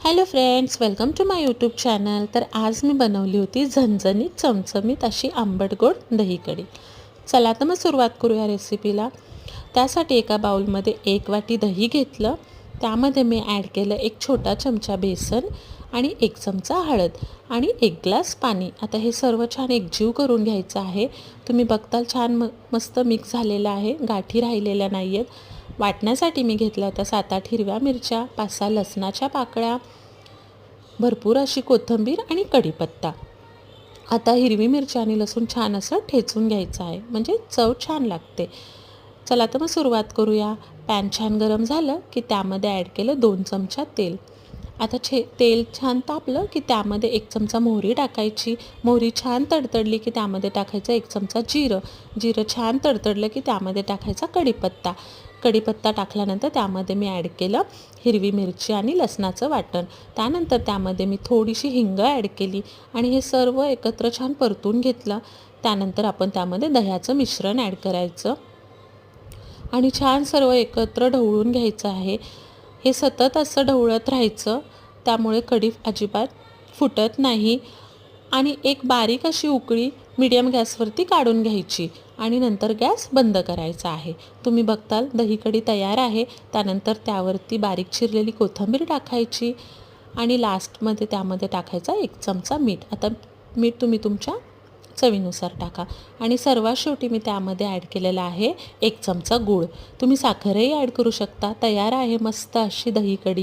Hello friends, welcome to my YouTube channel. तर आज मी बनवली होती झणझणीत चमचमीत अशी आंबट गोड दही कढी. चला तर मग सुरुवात करूया रेसिपीला. त्यासाठी एका बाउलमध्ये 1 वाटी दही घेतलं. त्यामध्ये मी ॲड केलं 1 छोटा चमचा बेसन आणि 1 चमचा हळद आणि 1 ग्लास पाणी. आता हे सर्व छान एकजीव करून घ्यायचं आहे. तुम्ही बघताल छान मस्त मिक्स झालेलं आहे, गाठी राहिलेल्या नाही आहेत. वाटण्यासाठी मी घेतल्या होत्या 7-8 हिरव्या मिरच्या, 5-6 लसणाच्या पाकळ्या, भरपूर अशी कोथिंबीर आणि कढीपत्ता. आता हिरवी मिरची आणि लसूण छान असं ठेचून घ्यायचं आहे, म्हणजे चव छान लागते. चला तर मग सुरुवात करूया. पॅन छान गरम झालं की त्यामध्ये ॲड केलं 2 चमचा तेल. आता तेल छान तापलं की त्यामध्ये 1 चमचा मोहरी टाकायची. मोहरी छान तडतडली की त्यामध्ये टाकायचं 1 चमचा जिरं. जिरं छान तडतडलं की त्यामध्ये टाकायचा कढीपत्ता. कढीपत्ता टाकल्यानंतर त्यामध्ये मी ॲड केलं हिरवी मिरची आणि लसणाचं वाटण. त्यानंतर त्यामध्ये मी थोडीशी हिंग ॲड केली आणि हे सर्व एकत्र छान परतून घेतलं. त्यानंतर आपण त्यामध्ये दह्याचं मिश्रण ॲड करायचं आणि छान सर्व एकत्र ढवळून घ्यायचं आहे. हे सतत असं ढवळत राहायचं, त्यामुळे कढी अजिबात फुटत नाही. आणि एक बारीक अशी उकळी मीडियम गॅसवरती काढून घ्यायची आणि नंतर गॅस बंद करायचा आहे. तुम्ही बघताल दही कढी तयार आहे. त्यानंतर त्यावरती बारीक चिरलेली कोथिंबीर टाकायची आणि लास्टमध्ये त्यामध्ये टाकायचा 1 चमचा मीठ. आता मीठ तुम्ही तुमच्या चवीनुसार टाका आणि सर्वात शेवटी मी त्यामध्ये ॲड केलेला आहे 1 चमचा गूळ. तुम्ही साखरही ॲड करू शकता. तयार आहे मस्त अशी दही कढी.